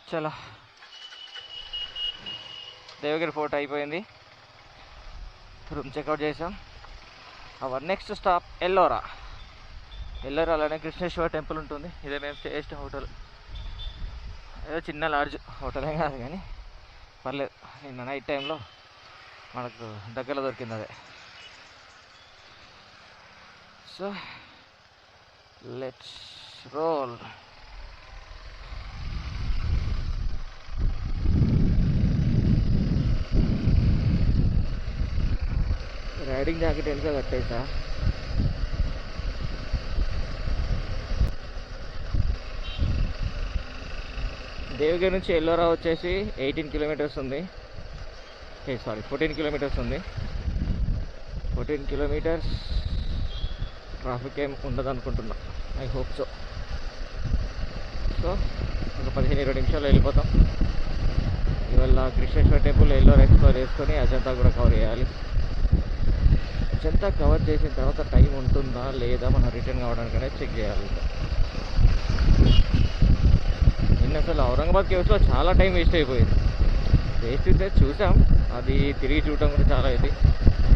చలో దేవగిరి ఫోర్ట్ అయిపోయింది, room checkout చేసాం. Our next stop Ellora. ఎల్లోరాలోనే కృష్ణేశ్వర టెంపుల్ ఉంటుంది. ఇదే మేము స్టే చేసిన హోటల్. ఏదో చిన్న లాడ్జ్, హోటల్ ఏం కాదు కానీ పర్లేదు. నిన్న నైట్ టైంలో మనకు దగ్గరలో దొరికింది అదే. So let's roll. Riding jacket ఎంత కట్టేసా. దేవగిరి నుంచి ఎల్లోరా వచ్చేసి 18 కిలోమీటర్స్ ఉంది. 14 కిలోమీటర్స్ ఉంది. 14 కిలోమీటర్స్ ట్రాఫిక్ ఏం ఉండదు అనుకుంటున్నా. I hope so. సో ఒక 15-20 నిమిషాల్లో వెళ్ళిపోతాం. ఇవాళ కృష్ణేశ్వర టెంపుల్ ఎల్లోరా ఎక్స్ప్లోర్ చేసుకొని అజంతా కూడా కవర్ చేయాలి. అజంతా కవర్ చేసిన తర్వాత టైం ఉంటుందా లేదా మనం రిటర్న్ కావడానికనే చెక్ చేయాలి. నిన్న అసలు ఔరంగాబాద్ కేవ్స్లో చాలా టైం వేస్ట్ అయిపోయింది. వేస్ట్ అయితే చూసాం, అది తిరిగి చూడటం కూడా చాలా అయింది.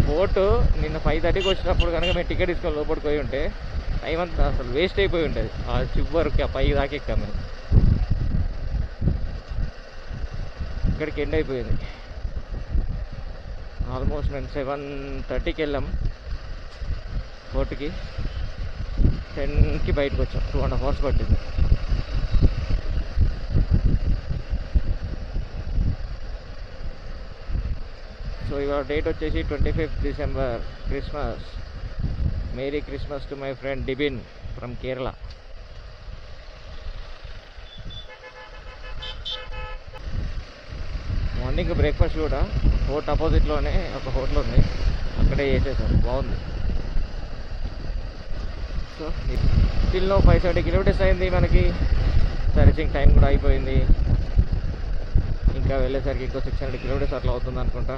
ఫోర్ట్ నిన్న 5:30కి వచ్చినప్పుడు కనుక మేము టికెట్ తీసుకొని లోపలికి పోయి ఉంటే టైం అంతా అసలు వేస్ట్ అయిపోయి ఉంటుంది. ఆ చివరికి ఆ 5 దాకా ఎక్కాము మేము. ఇక్కడికి ఎండ్ అయిపోయింది. ఆల్మోస్ట్ మేము 7:30కి వెళ్ళాం ఫోర్ట్కి. 10కి బయటకు వచ్చాం. 2.5 hours పట్టింది. సో ఇవాళ డేట్ వచ్చేసి 25th December, Christmas. Merry Christmas to my friend Dibin from Kerala. Morning breakfast కూడా ఫోర్ట్ అపోజిట్లోనే ఒక హోటల్ ఉంది, అక్కడే చేసేసాం. బాగుంది. సో స్టిల్ 570 కిలోమీటర్స్ అయింది మనకి. సర్వీసింగ్ టైం కూడా అయిపోయింది. ఇంకా వెళ్ళేసరికి ఇంకో 600 కిలోమీటర్స్ అట్లా అవుతుంది అనుకుంటా.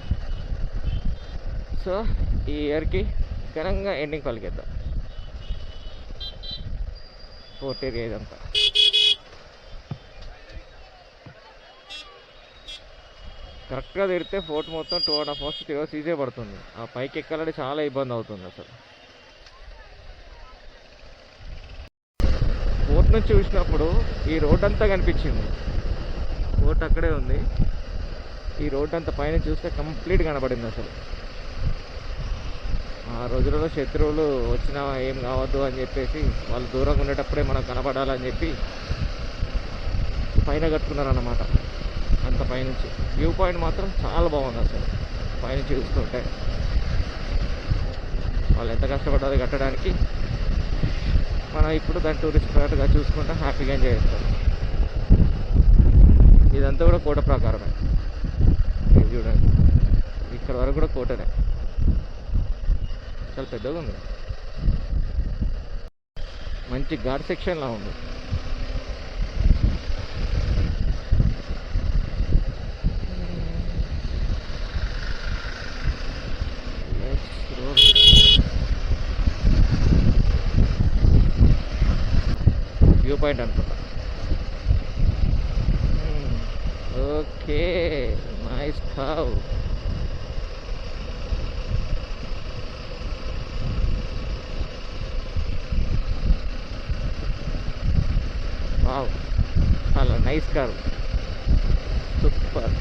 సో ఈ ఇయర్కి ఘనంగా ఎండింగ్ పలికేద్దాం ఫోర్ట్ ఏరియా ఇదంతా. కరెక్ట్గా తిరిగితే ఫోర్ట్ మొత్తం 2.5 hours తిరగ ఈజీ పడుతుంది. ఆ పైకి ఎక్కాలంటే చాలా ఇబ్బంది అవుతుంది అసలు. ఫోర్ట్ నుంచి చూసినప్పుడు ఈ రోడ్ అంతా కనిపించింది. ఫోర్ట్ అక్కడే ఉంది. ఈ రోడ్ అంతా పైన చూస్తే కంప్లీట్ కనబడింది అసలు. ఆ రోజులలో శత్రువులు వచ్చినా ఏం కావద్దు అని చెప్పేసి వాళ్ళు దూరంగా ఉండేటప్పుడే మనకు కనబడాలని చెప్పి పైన కట్టుకున్నారన్నమాట. అంత పైనుంచి వ్యూ పాయింట్ మాత్రం చాలా బాగుంది అసలు. పైనుంచి చూస్తుంటే వాళ్ళు ఎంత కష్టపడ్డారో కట్టడానికి. మనం ఇప్పుడు దాన్ని టూరిస్ట్ స్పాట్గా చూసుకుంటా హ్యాపీగా ఎంజాయ్ చేస్తాం. ఇదంతా కూడా కోట ప్రకారమే. ఇది చూడండి, ఇక్కడ వరకు కూడా కోటనే. చాలా పెద్దగా ఉంది. మంచి ఘాట్ సెక్షన్లా ఉంది. వ్యూ పాయింట్ అనుకుంటా. ఓకే, నైస్ కావ్. వావ్, చాలా నైస్ కార్, సూపర్.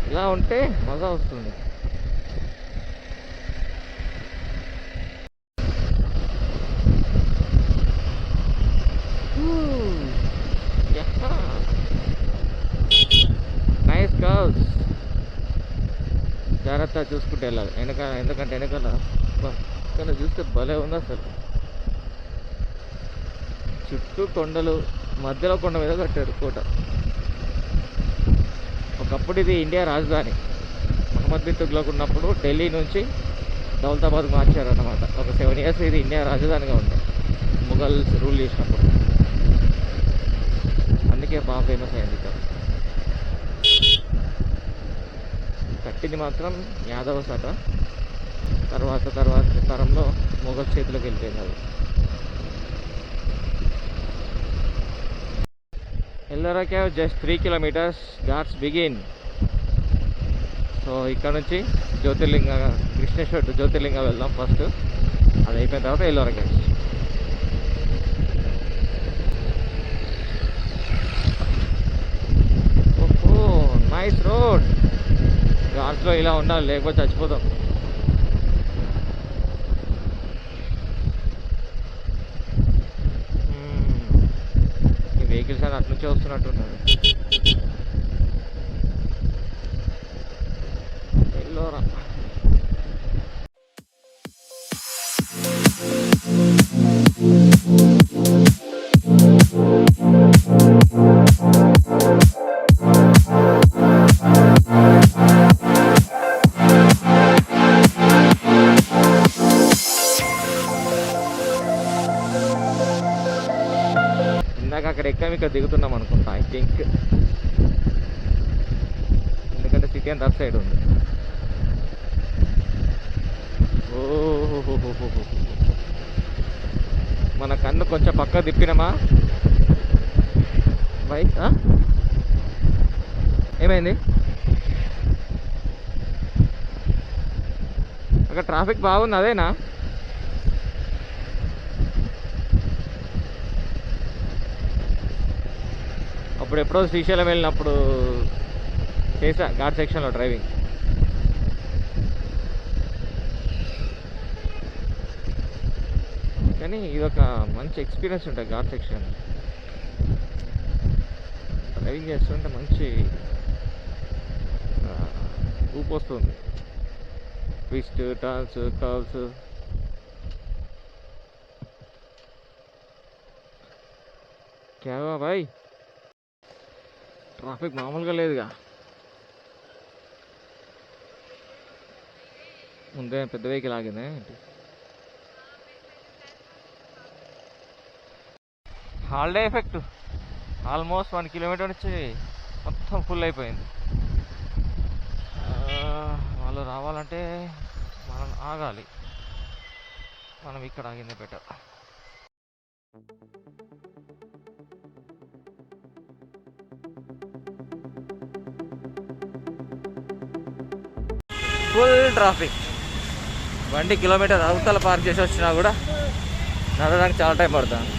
ఇలా ఉంటే మజా వస్తుంది. Nice cars. జాగ్రత్త చూసుకుంటూ వెళ్ళాలి ఎందుకంటే వెనకాల పక్కన చూస్తే భలే ఉంది అసలు. చుట్టూ కొండలు, మధ్యలో కొండ మీద కట్టారు కోట. ఒకప్పుడు ఇది ఇండియా రాజధాని. మహమ్మద్ బిన్ తుగ్లక్ ఉన్నప్పుడు ఢిల్లీ నుంచి దౌలతాబాద్ మార్చారన్నమాట. ఒక 7 years ఇది ఇండియా రాజధానిగా ఉంది, ముఘల్స్ రూల్ చేసినప్పుడు. అందుకే బాగా ఫేమస్ అయింది ఇక్కడ. కట్టింది మాత్రం యాదవ్స్ అట. తర్వాత తరంలో మొఘల్ చేతిలోకి వెళ్ళిపోయింది అది. Ellora cave just 3 kilometres Ghats begin. So ఇక్కడ నుంచి జ్యోతిర్లింగ కృష్ణేశ్వర్ టు జ్యోతిర్లింగ వెళ్దాం ఫస్ట్. అది అయిపోయిన తర్వాత ఎల్లోరా కేవ్స్. ఓహో నైస్ రోడ్. ఘాట్స్లో ఇలా ఉండాలి, లేకపోతే చచ్చిపోతాం. ఈ వెహికల్స్ అని అటు నుంచే వస్తున్నట్టున్నారు. ఎల్లోరా అక్కడ ఎక్కాము, ఇక్కడ దిగుతున్నాం అనుకుంటా ఐ థింక్. ఎందుకంటే సిటీ అంత అప్ సైడ్ ఉంది. ఓహో మన కన్ను కొంచెం పక్క తిప్పినామా బైక్? ఏమైంది? అక్కడ ట్రాఫిక్ బాగుంది అదేనా? అప్పుడు ఎప్పుడో శ్రీశైలం వెళ్ళినప్పుడు చేసా ఘాట్ సెక్షన్లో డ్రైవింగ్. కానీ ఇదొక మంచి ఎక్స్పీరియన్స్ ఉంటుంది ఘాట్ సెక్షన్. డ్రైవింగ్ చేస్తుంటే మంచి ఊపు వస్తుంది. Twist, turns, curves. క్యావా బాయ్, ట్రాఫిక్ మామూలుగా లేదుగా. ముందే పెద్ద వెహికల్ ఆగింది. Holiday effect. ఆల్మోస్ట్ 1 కిలోమీటర్ నుంచి మొత్తం ఫుల్ అయిపోయింది. వాళ్ళు రావాలంటే మనం ఆగాలి. మనం ఇక్కడ ఆగింది బెటర్. Full traffic. బండి కిలోమీటర్ అవతల పార్క్ చేసి వచ్చినా కూడా నడవడానికి చాలా టైం పడుతుంది.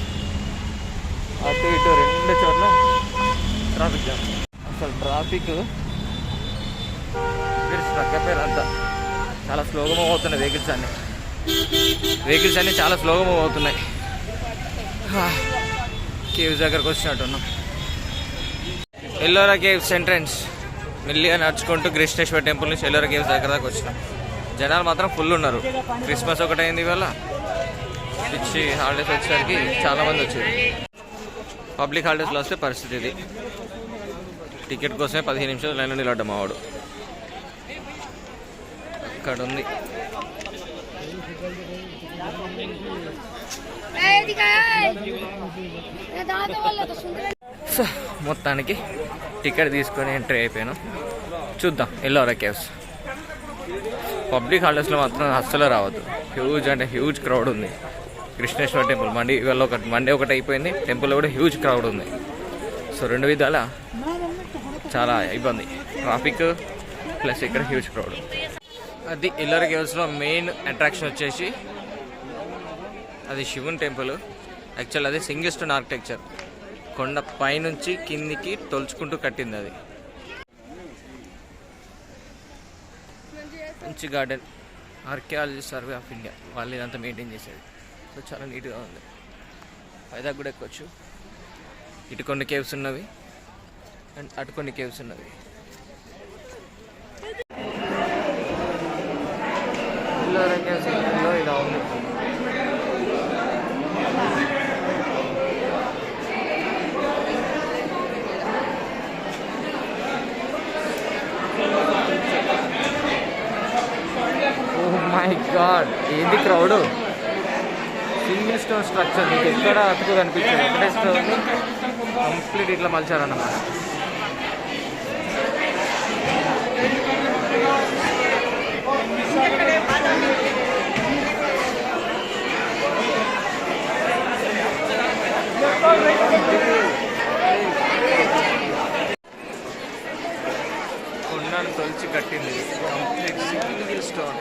అటు ఇటు 2 చోట్ల ట్రాఫిక్ జామ్. అసలు ట్రాఫిక్ స్ట్రక్ అంతా చాలా స్లోగా మూవ్ అవుతున్నాయి. వెహికల్స్ అన్నీ చాలా స్లోగా మూవ్ అవుతున్నాయి. కేవ్స్ దగ్గరకు వచ్చినట్టున్నాం. Ellora caves entrance. మెల్లిగా నడుచుకుంటూ కృష్ణేశ్వర టెంపుల్ నుంచి ఎల్లోరా కేవ్స్ దగ్గర దాకా వచ్చినాం. జనాలు మాత్రం ఫుల్ ఉన్నారు. క్రిస్మస్ ఒకటైంది ఇవాళ. పిచ్చి హాలిడేస్ వచ్చేసరికి చాలామంది వచ్చారు. పబ్లిక్ హాలిడేస్లో వస్తే పరిస్థితి ఇది. టికెట్ కోసమే 15 నిమిషాలు లైన్లో నిలబడ్డా మావాడు. అక్కడ ఉంది. సో మొత్తానికి టికెట్ తీసుకొని ఎంట్రీ అయిపోయాను. చూద్దాం ఎల్లోరా కేవ్స్. పబ్లిక్ హాలిడేస్లో మాత్రం అస్సలు రావద్దు. హ్యూజ్ అంటే హ్యూజ్ క్రౌడ్ ఉంది. కృష్ణేశ్వర టెంపుల్ మండే ఒకటి అయిపోయింది. టెంపుల్లో కూడా హ్యూజ్ క్రౌడ్ ఉంది. సో 2 విధాల చాలా ఇబ్బంది. ట్రాఫిక్ ప్లస్ ఇక్కడ హ్యూజ్ క్రౌడ్. అది ఎల్లోరా కేవ్స్లో మెయిన్ అట్రాక్షన్ వచ్చేసి అది శివుని టెంపుల్. యాక్చువల్ అది సింగిల్ స్టోన్ ఆర్కిటెక్చర్. కొండ పైనుంచి కిందికి తొలుచుకుంటూ కట్టింది అది. మంచి garden. Archaeology survey of India వాళ్ళు ఇదంతా మెయింటైన్ చేసేది. సో చాలా నీట్గా ఉంది. వైజాగ్ కూడా ఎక్కొచ్చు. ఇటు కొన్ని కేవ్స్ ఉన్నవి అండ్ అటు కొన్ని కేవ్స్ ఉన్నవి. ఇలా ఉంది. మై గాడ్, ఏంది క్రౌడ్! సింగిల్ స్టోన్ స్ట్రక్చర్, మీకు ఎక్కడ అతుకు కనిపించదు. ఒకటే స్టోన్ కంప్లీట్ ఇట్లా మలిచారన్నమాట. కొలిచి కట్టింది complete single stone.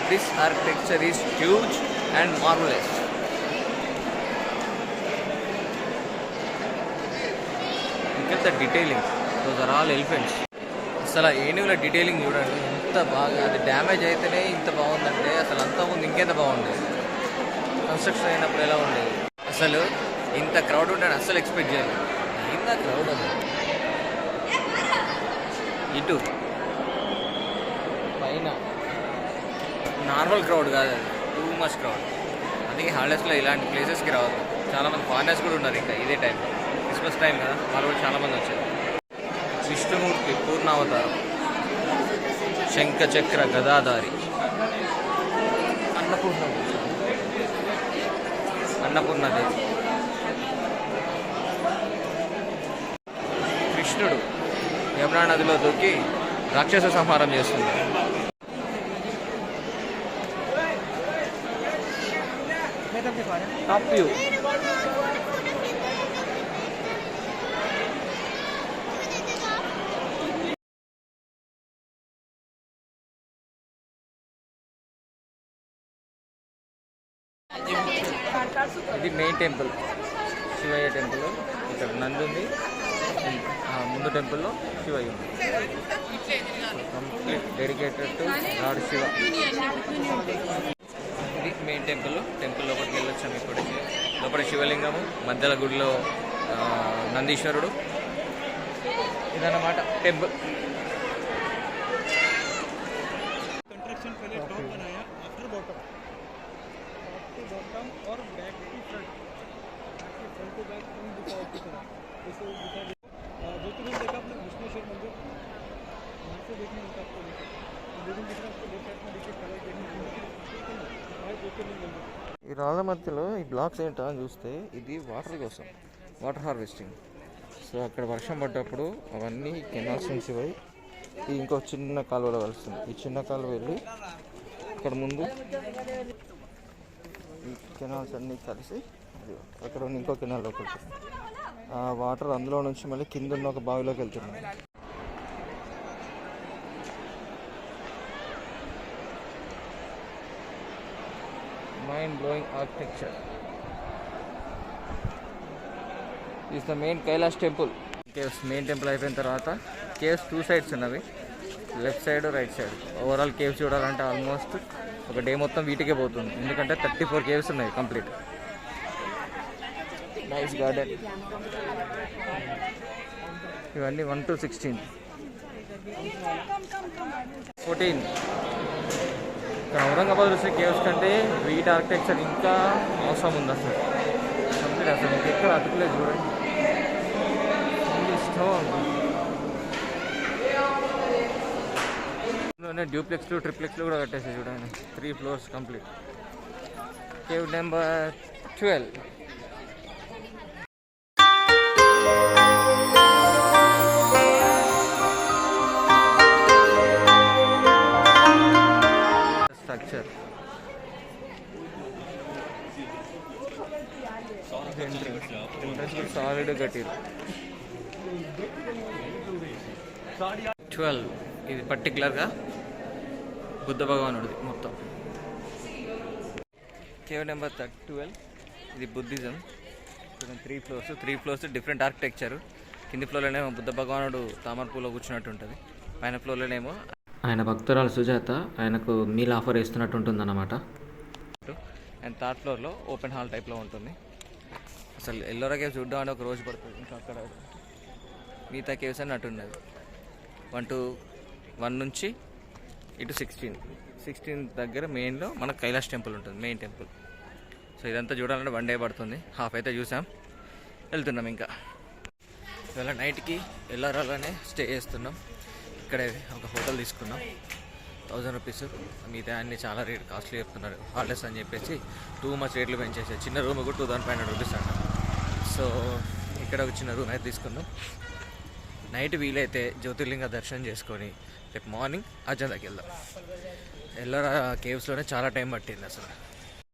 This architecture is huge and marvelous. Look at the detailing. Those are all elephants. అసలు ఏనుగుల డీటెయిలింగ్ చూడండి ఎంత బాగా. అది డ్యామేజ్ అయితేనే ఇంత బాగుందంటే అసలు అంతకుముందు ఇంకెంత బాగుండేది. కన్స్ట్రక్షన్ అయినప్పుడు ఎలా ఉండేది. అసలు ఇంత క్రౌడ్ ఉంటాను అస్సలు ఎక్స్పెక్ట్ చేయలేదు. ఇంత క్రౌడ్ అది ఇటు పైన నార్మల్ క్రౌడ్ కాదు, అది టూ మచ్ క్రౌడ్. అందుకే హాలిడేస్లో ఇలాంటి ప్లేసెస్కి రావద్దు. చాలామంది ఫారినర్స్ కూడా ఉన్నారు ఇంకా ఇదే టైంలో. క్రిస్మస్ టైం కదా, వాళ్ళు కూడా చాలామంది వచ్చారు. విష్ణుమూర్తి పూర్ణావతారం, శంఖచక్ర గదాధారి, అన్నపూర్ణదేవి, కృష్ణుడు యమునా నదిలో దూకి రాక్షస సంహారం చేస్తున్నాడు. Up you. ఇది మెయిన్ టెంపుల్, శివయ్య టెంపుల్. ఇక్కడ నంది ఉంది, ముందు టెంపుల్లో శివయ్య ఉంది. Complete dedicated to lord Shiva. ఇది మెయిన్ టెంపుల్. టెంపుల్ లోపలికి వెళ్ళొచ్చాము ఇప్పటికి. లోపల శివలింగము, మధ్యలో గుడిలో నందీశ్వరుడు. ఇదన్నమాట టెంపుల్. ఈ రాళ్ళ మధ్యలో ఈ బ్లాక్స్ ఏంటో అని చూస్తే ఇది వాటర్ కోసం, వాటర్ హార్వెస్టింగ్. సో అక్కడ వర్షం పడ్డప్పుడు అవన్నీ కెనాల్స్ నుంచి పోయి ఈ ఇంకో చిన్న కాలువలో కలుస్తుంది. ఈ చిన్న కాలువ వెళ్ళి అక్కడ ముందు ఈ కెనాల్స్ అన్నీ కలిసి అక్కడ ఉన్న ఇంకో కెనాల్లోకి వెళ్తుంది. ఆ వాటర్ అందులో నుంచి మళ్ళీ కింద ఉన్న ఒక బావిలోకి వెళ్తుంది. Mind blowing architecture. This is the main Kailash temple. Caves main temple అయిపోయిన తర్వాత కేవ్స్ 2 sides ఉన్నవి, left side right side. Overall caves చూడాలంటే ఆల్మోస్ట్ ఒక డే మొత్తం వీటికే పోతుంది, ఎందుకంటే 34 కేవ్స్ ఉన్నాయి కంప్లీట్. Nice garden. ఇవన్నీ 1 to 16. 14. ఇక్కడ ఔరంగాబాద్ చూసే కేవ్స్ కంటే వీటి ఆర్కిటెక్చర్ ఇంకా అవసరం ఉంది అసలు. కంప్లీట్ అసలు ఎక్కడ అతుకులేదు చూడండి. స్టోన్ డ్యూప్లెక్స్లు ట్రిప్లెక్స్లు కూడా కట్టేసాయి చూడండి. 3 floors complete. Cave number 12. Structure solid కట్టిరు. 12. ఇది పర్టికులర్గా బుద్ధ భగవానుడిది మొత్తం. Cave number 12. ఇది బుద్ధిజం. 3 floors different architecture. కింది ఫ్లోర్లోనేమో బుద్ధ భగవానుడు తామర పూలో కూర్చున్నట్టు ఉంటుంది. పైన ఫ్లోర్లోనేమో ఆయన భక్తురాలు సుజాత ఆయనకు మీల్ ఆఫర్ ఇస్తున్నట్టు ఉంటుందన్నమాట. అండ్ థర్డ్ ఫ్లోర్లో ఓపెన్ హాల్ టైప్లో ఉంటుంది. అసలు ఎల్లోరా కేవ్స్ చూద్దామని ఒక రోజు పడుతుంది. ఇంకా అక్కడ మిగతా కేవ్స్ అని అట్టున్నది. 1 నుంచి ఇటు 16 దగ్గర మెయిన్లో మనకు కైలాష్ టెంపుల్ ఉంటుంది, మెయిన్ టెంపుల్. సో ఇదంతా చూడాలంటే 1 డే పడుతుంది. హాఫ్ అయితే చూసాం, వెళ్తున్నాం ఇంకా. ఇవాళ నైట్కి ఎల్లారాలోనే స్టే చేస్తున్నాం. ఇక్కడే ఒక హోటల్ తీసుకున్నాం, 1000 రూపీస్. మిగతా అన్ని చాలా రేట్ కాస్ట్లీ చెప్తున్నారు. హాలిడేస్ అని చెప్పేసి టూ మచ్ రేట్లు పెంచేసారు. చిన్న రూమ్ కూడా 2500 రూపీస్ అంట. సో ఇక్కడ ఒక చిన్న రూమ్ అయితే తీసుకున్నాం. నైట్ వీలైతే జ్యోతిర్లింగ దర్శనం చేసుకొని రేపు మార్నింగ్ అజంతాకి వెళ్దాం. ఎల్లోరా కేవ్స్లోనే చాలా టైం పట్టింది అసలు.